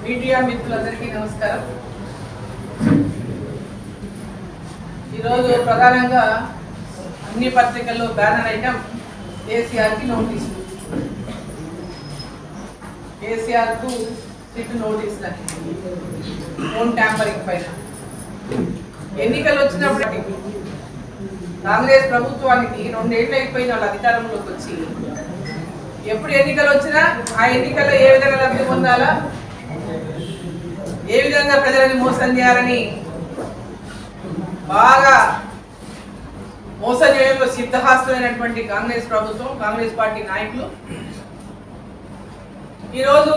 Media మిత్రులందరికీ నమస్కారం. ఈరోజు ప్రధానంగా అన్ని పత్రికల్లో బ్యానర్ ఐటమ్ కేసీఆర్కి నోటీసు, కేసీఆర్కు సిట్ నోటీసులని ఫోన్ ట్యాంపరింగ్ పైన. ఎన్నికలు వచ్చినప్పటికీ కాంగ్రెస్ ప్రభుత్వానికి 2 ఏళ్ళు అయిపోయిన వాళ్ళు అధికారంలోకి వచ్చి ఎప్పుడు ఎన్నికలు వచ్చినా ఆ ఎన్నికల్లో ఏ విధంగా లబ్ధి పొందాలా, ఏ విధంగా ప్రజలని మోసం చేయాలని బాగా మోసం చేయడంలో సిద్ధహాస్తులైనటువంటి కాంగ్రెస్ ప్రభుత్వం, కాంగ్రెస్ పార్టీ నాయకులు ఈరోజు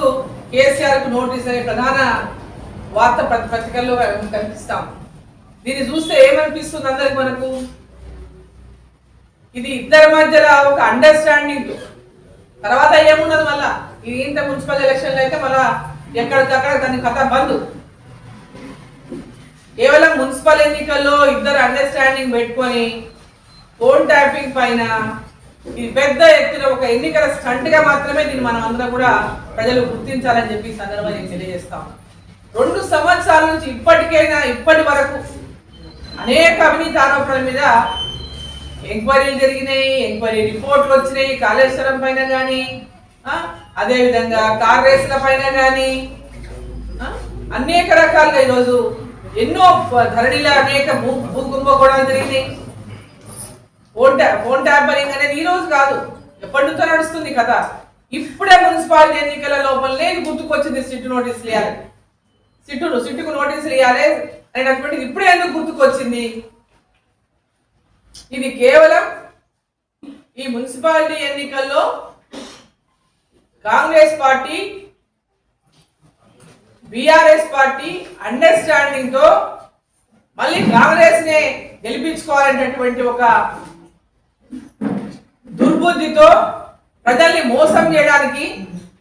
కేసీఆర్కు నోటీస్ అనే ప్రధాన వార్త పత్రికల్లో కనిపిస్తాం. దీన్ని చూస్తే ఏమనిపిస్తుంది అందరికి? మనకు ఇది ఇద్దరి మధ్యలో ఒక అండర్స్టాండింగ్. తర్వాత ఏమున్నది మళ్ళా ఇది ఇంత మున్సిపల్ ఎలక్షన్లు అయితే మళ్ళా ఎక్కడికక్కడ దాని కథ బంద్. కేవలం మున్సిపల్ ఎన్నికల్లో ఇద్దరు అండర్స్టాండింగ్ పెట్టుకొని ఫోన్ ట్యాపింగ్ పైన ఇది పెద్ద ఎత్తున ఒక ఎన్నికల స్టంట్ గా మాత్రమే దీన్ని మనం అందరం కూడా ప్రజలు గుర్తించాలని చెప్పి సందర్భంగా నేను తెలియజేస్తాం. 2 సంవత్సరాల నుంచి ఇప్పటి వరకు అనేక అవినీతి ఆరోపణల మీద ఎంక్వైరీలు జరిగినాయి, ఎంక్వైరీ రిపోర్ట్లు వచ్చినాయి. కాళేశ్వరం పైన కానీ, అదేవిధంగా కార్ రేసుల పైన కానీ అనేక రకాలుగా ఈరోజు ఎన్నో ధరణిలో అనేక భూ కుంభకోణాలు జరిగినాయి. ఫోన్ ట్యాంపరింగ్ అనేది ఈ రోజు కాదు, ఎప్పటి నుంచో నడుస్తుంది కదా. ఇప్పుడే మున్సిపాలిటీ ఎన్నికల లోపలనే గుర్తుకొచ్చింది సిట్టు నోటీసులు ఇవ్వాలి, సిట్టుకు నోటీసులు ఇవ్వాలి అనేటటువంటిది ఇప్పుడే ఎందుకు గుర్తుకొచ్చింది? ఇది కేవలం ఈ మున్సిపాలిటీ ఎన్నికల్లో Congress party BRS party understanding తో మళ్ళీ కాంగ్రెస్ నే గెలిపించుకోవాలనేటటువంటి ఒక దుర్బుద్ధితో ప్రజల్ని మోసం చేయడానికి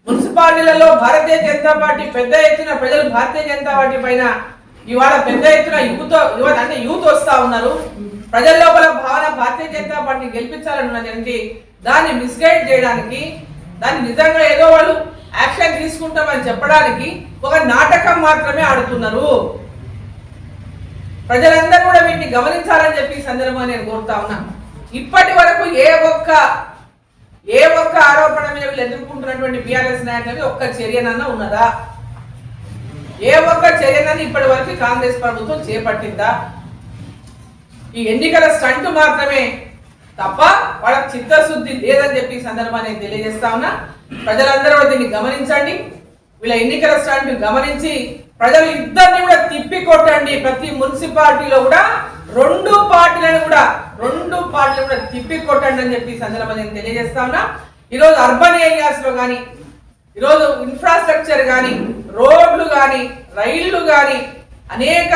మున్సిపాలిటీలలో భారతీయ జనతా పార్టీ పెద్ద ఎత్తున ప్రజలు భారతీయ జనతా పార్టీ పైన ఇవాళ పెద్ద ఎత్తున యూత్ వస్తా ఉన్నారు. ప్రజల లోపల భావన భారతీయ జనతా పార్టీని గెలిపించాలని ఉన్నదంటే దాన్ని మిస్గైడ్ చేయడానికి, దాన్ని నిజంగా ఏదో వాళ్ళు యాక్షన్ తీసుకుంటామని చెప్పడానికి ఒక నాటకం మాత్రమే ఆడుతున్నారు. ప్రజలందరూ కూడా వీటిని గమనించాలని చెప్పి సందర్భంగా నేను కోరుతా ఉన్నా. ఇప్పటి వరకు ఏ ఒక్క ఆరోపణ మీద వీళ్ళు ఎదుర్కొంటున్నటువంటి బీఆర్ఎస్ నాయకులకి ఒక్క చర్యనన్నా ఉన్నదా? ఏ ఒక్క చర్యనన్నా ఇప్పటి వరకు కాంగ్రెస్ ప్రభుత్వం చేపట్టిందా? ఈ ఎన్నికల స్టంట్ మాత్రమే తప్ప వాళ్ళకి చిత్తశుద్ధి లేదని చెప్పి సందర్భాన్ని తెలియజేస్తా ఉన్నా. ప్రజలందరూ దీన్ని గమనించండి. వీళ్ళ ఎన్నికల స్టంట్ గమనించి ప్రజలు ఇద్దరిని కూడా తిప్పి కొట్టండి. ప్రతి మున్సిపాలిటీలో కూడా 2 పార్టీలను కూడా తిప్పి కొట్టండి అని చెప్పి సందర్భంగా నేను తెలియజేస్తా ఉన్నా. ఈరోజు అర్బన్ ఏరియాస్ లో కానీ, ఈరోజు ఇన్ఫ్రాస్ట్రక్చర్ కానీ, రోడ్లు కానీ, రైళ్లు కానీ, అనేక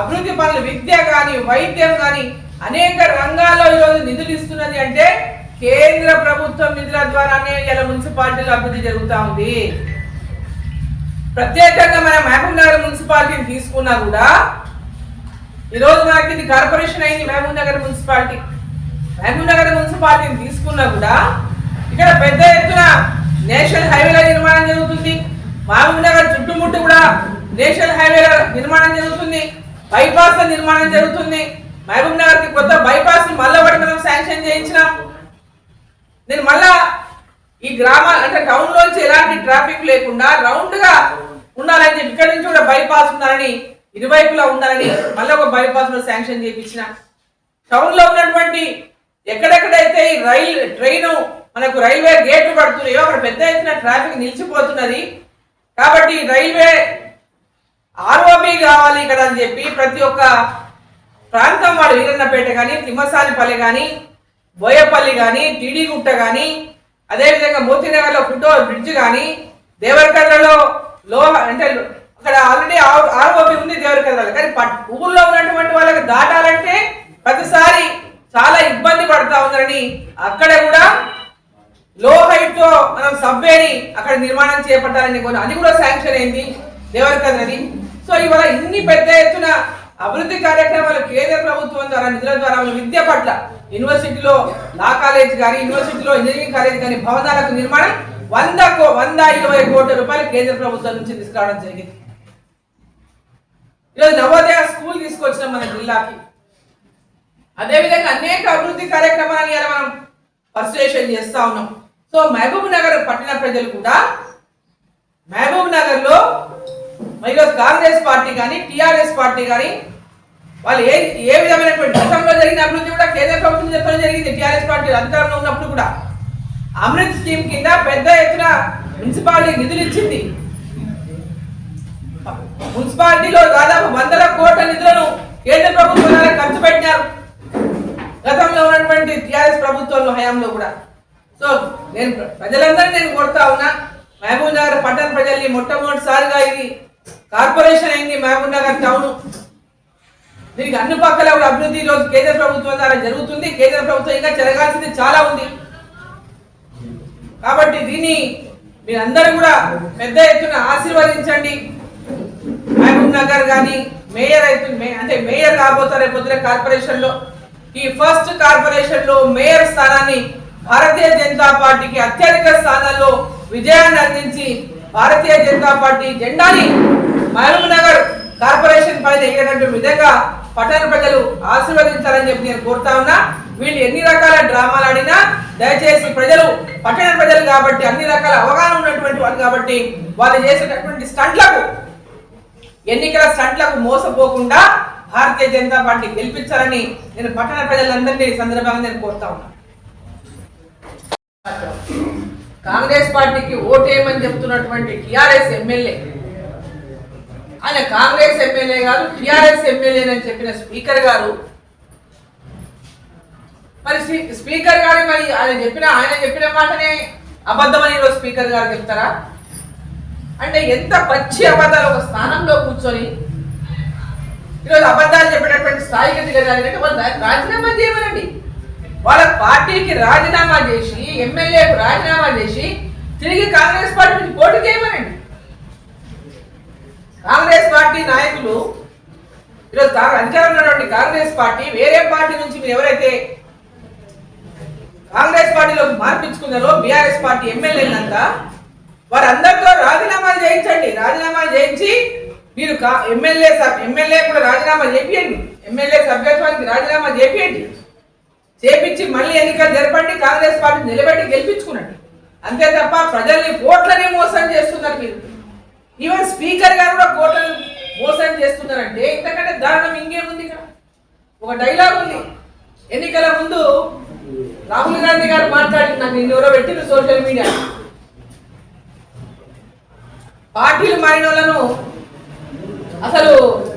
అభివృద్ధి పనులు, విద్య కానీ, వైద్యం కానీ అనేక రంగాల్లో ఈరోజు నిధులు ఇస్తున్నది అంటే కేంద్ర ప్రభుత్వం నిధుల ద్వారానే ఇలా మున్సిపాలిటీలో అభివృద్ధి జరుగుతూ ఉంది. ప్రత్యేకంగా మన మహబూబ్ నగర్ మున్సిపాలిటీని తీసుకున్నా కూడా ఈరోజు మనకి ఇది కార్పొరేషన్ అయింది. మహబూబ్ నగర్ మున్సిపాలిటీని తీసుకున్నా కూడా ఇక్కడ పెద్ద ఎత్తున నేషనల్ హైవేల నిర్మాణం జరుగుతుంది. మహబూబ్ నగర్ చుట్టుముట్టు కూడా నేషనల్ హైవేల నిర్మాణం జరుగుతుంది, బైపాస్ నిర్మాణం జరుగుతుంది. మహబూబ్ నగర్ కి కొత్త బైపాస్ మళ్ళీ మనం శాంక్షన్ చేయించినాం. నేను మళ్ళా ఈ గ్రామాల అంటే టౌన్ లోంచి ఎలాంటి ట్రాఫిక్ లేకుండా రౌండ్ గా ఉండాలని చెప్పి ఇక్కడ నుంచి కూడా బైపాస్ ఉండాలని, ఇరువైపులా ఉండాలని మళ్ళీ ఒక బైపాస్ శాంక్షన్ చేయించిన. టౌన్ లో ఉన్నటువంటి ఎక్కడెక్కడైతే ఈ ట్రైన్ మనకు రైల్వే గేట్లు పడుతున్నాయో అక్కడ పెద్ద ఎత్తున ట్రాఫిక్ నిలిచిపోతున్నది. కాబట్టి రైల్వే ఆర్ఓబి కావాలి ఇక్కడ అని చెప్పి ప్రతి ఒక్క ప్రాంతం వాడు వీరన్నపేట కానీ, తిమ్మసానిపల్లి కానీ, బోయపల్లి కానీ, టీడీగుట్ట కానీ, అదేవిధంగా మోతీనగర్లో ఫుటో బ్రిడ్జ్ కానీ, దేవరకద్రలో అంటే అక్కడ ఆల్రెడీ ఆర్ఓబి ఉంది దేవరకద్రలో. కానీ ఊళ్ళో ఉన్నటువంటి వాళ్ళకి దాటాలంటే ప్రతిసారి చాలా ఇబ్బంది పడతా ఉందని అక్కడ కూడా లో హైట్ తో మనం సబ్వేని అక్కడ నిర్మాణం చేపట్టాలని అది కూడా శాంక్షన్ అయింది దేవరకద్రది. సో ఇవాళ ఇన్ని పెద్ద ఎత్తున అభివృద్ధి కార్యక్రమాలు కేంద్ర ప్రభుత్వం ద్వారా నిధుల ద్వారా విద్య పట్ల యూనివర్సిటీలో లా కాలేజ్ కానీ, యూనివర్సిటీలో ఇంజనీరింగ్ కాలేజ్ కానీ భవనాలకు నిర్మాణం 120 కోట్ల రూపాయలు కేంద్ర ప్రభుత్వం నుంచి తీసుకురావడం జరిగింది. ఈరోజు నవోదయ స్కూల్ తీసుకొచ్చినాం మన జిల్లాకి. అదేవిధంగా అనేక అభివృద్ధి కార్యక్రమాలను ఇలా మనం పర్సువేషన్ చేస్తా ఉన్నాం. సో మహబూబ్ నగర్ పట్టణ ప్రజలు కూడా మహబూబ్ నగర్ లో ఈరోజు కాంగ్రెస్ పార్టీ కానీ టిఆర్ఎస్ పార్టీ కానీ వాళ్ళు ఏ విధమైనటువంటి గతంలో జరిగిన అభివృద్ధి కూడా కేంద్ర ప్రభుత్వం చెప్పడం జరిగింది. టిఆర్ఎస్ పార్టీ అధికారంలో ఉన్నప్పుడు కూడా అమృత్ స్కీమ్ కింద పెద్ద ఎత్తున మున్సిపాలిటీ నిధులు ఇచ్చింది. మున్సిపాలిటీలో దాదాపు 100 కోట్ల నిధులను కేంద్ర ప్రభుత్వం ఖర్చు పెట్టినారు గతంలో ఉన్నటువంటి టిఆర్ఎస్ ప్రభుత్వంలో హయాంలో కూడా. సో నేను ప్రజలందరినీ కోరుతా ఉన్నా, మహబూబ్ నగర్ పట్టణ ప్రజల్ని మొట్టమొదటిసారిగా ఇది కార్పొరేషన్ అయింది మహబూబ్ నగర్ టౌన్. దీనికి అన్ని పక్కల కూడా అభివృద్ధి ఈరోజు కేంద్ర ప్రభుత్వం ద్వారా జరుగుతుంది. కేంద్ర ప్రభుత్వం ఇంకా జరగాల్సింది చాలా ఉంది. కాబట్టి దీన్ని మీరందరూ కూడా పెద్ద ఎత్తున ఆశీర్వదించండి. మహబూబ్ నగర్ కానీ మేయర్ అంటే మేయర్ కాబోతారు రేపొద్దున కార్పొరేషన్ లో. ఈ ఫస్ట్ కార్పొరేషన్ లో మేయర్ స్థానాన్ని భారతీయ జనతా పార్టీకి అత్యధిక స్థానాల్లో విజయాన్ని అందించి భారతీయ జనతా పార్టీ జెండాని మహబూబ్ నగర్ కార్పొరేషన్ పైన ఎగిరేటటువంటి విధంగా పట్టణ ప్రజలు ఆశీర్వదించాలని చెప్పి నేను కోరుతా ఉన్నా. వీళ్ళు ఎన్ని రకాల డ్రామాలు ఆడినా దయచేసి ప్రజలు పట్టణ ప్రజలు కాబట్టి అన్ని రకాల అవగాహన ఉన్నటువంటి వాళ్ళు కాబట్టి వాళ్ళు చేసేటటువంటి ఎన్నికల స్టంట్లకు మోసపోకుండా భారతీయ జనతా పార్టీ గెలిపించాలని నేను పట్టణ ప్రజలందరినీ సందర్భంగా నేను కోరుతా ఉన్నా. కాంగ్రెస్ పార్టీకి ఓటేయమని చెప్తున్నటువంటి టిఆర్ఎస్ ఎమ్మెల్యే, ఆయన కాంగ్రెస్ ఎమ్మెల్యే గారు టిఆర్ఎస్ ఎమ్మెల్యే అని చెప్పిన స్పీకర్ గారు, మరి స్పీకర్ గారు మరి ఆయన చెప్పిన మాటనే అబద్ధమని ఈరోజు స్పీకర్ గారు చెప్తారా? అంటే ఎంత పచ్చి అబద్ధాలు ఒక స్థానంలో కూర్చొని ఈరోజు అబద్ధాలు చెప్పేటటువంటి స్థాయికి దిగజారంటే వాళ్ళు రాజీనామా చేయమనండి. వాళ్ళ పార్టీకి రాజీనామా చేసి ఎమ్మెల్యేకు రాజీనామా చేసి తిరిగి కాంగ్రెస్ పార్టీ నుంచి పోటీ చేయమనండి. కాంగ్రెస్ పార్టీ నాయకులు ఈరోజు అధికారంలో ఉన్నటువంటి కాంగ్రెస్ పార్టీ వేరే పార్టీ నుంచి మీరు ఎవరైతే కాంగ్రెస్ పార్టీలోకి మార్పించుకున్నారో బీఆర్ఎస్ పార్టీ ఎమ్మెల్యేలంతా వారందరితో రాజీనామాలు చేయించండి. రాజీనామాలు చేయించి మీరు ఎమ్మెల్యే కూడా రాజీనామా చేపియండి. ఎమ్మెల్యే సభ్యత్వానికి రాజీనామా చేపించి మళ్ళీ ఎన్నికలు జరపండి. కాంగ్రెస్ పార్టీ నిలబెట్టి గెలిపించుకునండి. అంతే తప్ప ప్రజల్ని కోట్లని మోసం చేస్తున్నారు మీరు. ఈవెన్ స్పీకర్ గారు కూడా కోట్లను మోసం చేస్తున్నారంటే ఇంతకంటే దారుణం ఇంకేముంది? ఒక డైలాగ్ ఉంది. ఎన్నికల ముందు రాహుల్ గాంధీ గారు మాట్లాడుతున్నారు, నిన్ను ఎవరో పెట్టిన సోషల్ మీడియా పార్టీలు మారిన వాళ్ళను అసలు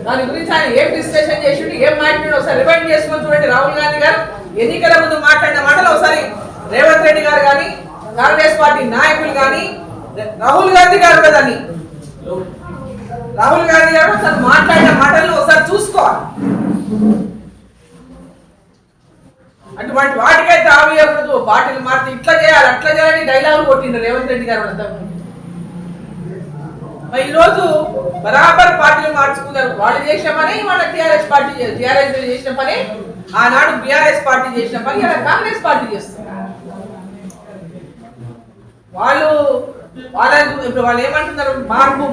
దాని గురించి ఆయన ఏం డిస్కషన్ చేసిండు, ఏం మాట్లాడు ఒకసారి రిమైండ్ చేసుకొని చూడండి. రాహుల్ గాంధీ గారు ఎన్నికల ముందు మాట్లాడిన మాటలు ఒకసారి రేవంత్ రెడ్డి గారు కానీ కాంగ్రెస్ పార్టీ నాయకులు కానీ రాహుల్ గాంధీ గారు కదని తను మాట్లాడిన మాటలను ఒకసారి చూసుకోవాలి. అటువంటి వాటికైతే ఆవియకూడదు. పార్టీలు మారితే ఇట్లా చేయాలి అట్లా చేయాలని డైలాగులు కొట్టిండ్రు రేవంత్ రెడ్డి గారు అంతా. ఈరోజు బరాబర్ పార్టీలు మార్చుకున్నారు. వాళ్ళు చేసిన పని వాళ్ళ టిఆర్ఎస్ చేసిన పని, ఆనాడు బీఆర్ఎస్ పార్టీ చేసిన పని ఇలా కాంగ్రెస్ పార్టీ చేస్తున్నారు. ఇప్పుడు వాళ్ళు ఏమంటున్నారు? మార్పు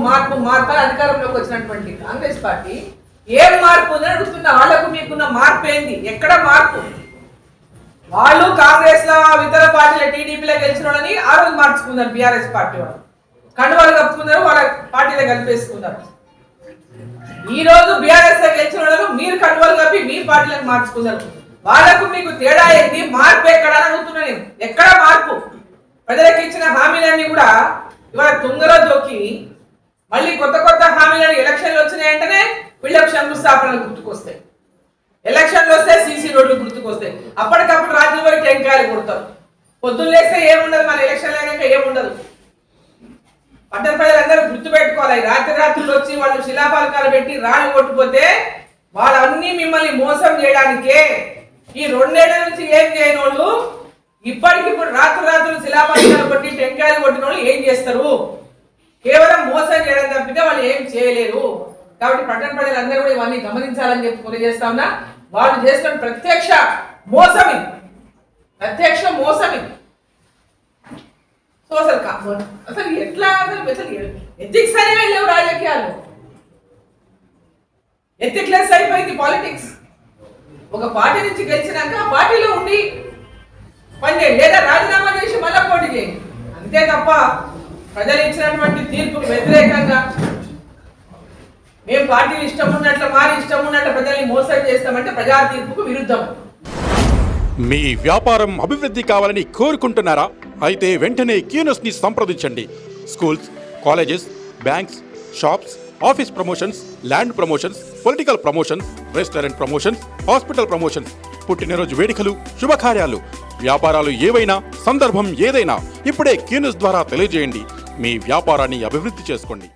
అధికారంలోకి వచ్చినటువంటి కాంగ్రెస్ పార్టీ ఏం మార్పు ఉందని అడుగుతున్నా. వాళ్ళకు మీకున్న మార్పు ఏంది? ఎక్కడ మార్పు? వాళ్ళు కాంగ్రెస్ లో ఇతర పార్టీల టీడీపీలో గెలిచిన వాళ్ళని ఆ రోజు మార్చుకున్నారు. బీఆర్ఎస్ పార్టీ వాళ్ళు కండువాలు కప్పుకున్నారు, వాళ్ళ పార్టీలో కలిపేసుకున్నారు. ఈ రోజు బీఆర్ఎస్ లో గెలిచిన వాళ్ళు మీరు కండువాలు కప్పి మీ పార్టీలకు మార్చుకున్నారు. వాళ్ళకు మీకు తేడా ఏంది? మార్పు ఎక్కడ అడుగుతున్నా నేను. ఎక్కడ మార్పు? ప్రజలకు ఇచ్చిన హామీలన్నీ కూడా ఇవాళ తుంగలో దొక్కి మళ్ళీ కొత్త హామీలను ఎలక్షన్లు వచ్చినాయంటేనే వీళ్ళకు శంకుస్థాపనలు గుర్తుకొస్తాయి. ఎలక్షన్లు వస్తే సీసీ రోడ్లు గుర్తుకొస్తాయి. అప్పటికప్పుడు రాజులు పోయి టెంకాయలు కొడతారు. పొద్దున్న లేస్తే ఏముండదు, మన ఎలక్షన్లు అయినాక ఏముండదు. పట్టణ ప్రజలందరూ గుర్తుపెట్టుకోవాలి. రాత్రులు వచ్చి వాళ్ళు శిలాఫలకాలు పెట్టి రాళ్ళు కొట్టుపోతే వాళ్ళన్నీ మిమ్మల్ని మోసం చేయడానికే. ఈ 2 ఏళ్ల నుంచి ఏం చేయని వాళ్ళు ఇప్పటికిప్పుడు రాత్రులు శిలాఫలకాలు కొట్టి టెంకాయలు కొట్టిన వాళ్ళు ఏం చేస్తారు? కేవలం మోసం చేయడం తప్పితే వాళ్ళు ఏం చేయలేరు. కాబట్టి పట్టణ ప్రజలందరూ కూడా ఇవన్నీ గమనించాలని చెప్పి తెలియజేస్తా ఉన్నా. వాళ్ళు చేస్తున్న ప్రత్యక్ష మోసమి. సో అసలు ఎట్లా అసలు ఎథిక్స్ అనేవి లేవు రాజకీయాలు. ఎథిక్లెస్ అయిపోయింది పాలిటిక్స్. ఒక పార్టీ నుంచి గెలిచినాక ఆ పార్టీలో ఉండి పనిచేయండి, లేదా రాజీనామా చేసి మళ్ళా పోటీ చేయండి. అంతే తప్ప ప్రజలు ఇచ్చినటువంటి తీర్పుకు వ్యతిరేకంగా మేము పార్టీలు ఇష్టం ఉన్నట్లు మారి ఇష్టం ఉన్నట్లు ప్రజల్ని మోసం చేస్తామంటే ప్రజా తీర్పుకు విరుద్ధం. మీ వ్యాపారం అభివృద్ధి కావాలని కోరుకుంటున్నారా? అయితే వెంటనే క్యూనస్ ని సంప్రదించండి. Schools, colleges, banks, shops, office promotions, land promotions, political promotions, restaurant promotions, hospital promotions, పుట్టినరోజు వేడుకలు, శుభకార్యాలు, వ్యాపారాలు ఏవైనా, సందర్భం ఏదైనా ఇప్పుడే క్యూనస్ ద్వారా తెలియజేయండి. మీ వ్యాపారాన్ని అభివృద్ధి చేసుకోండి.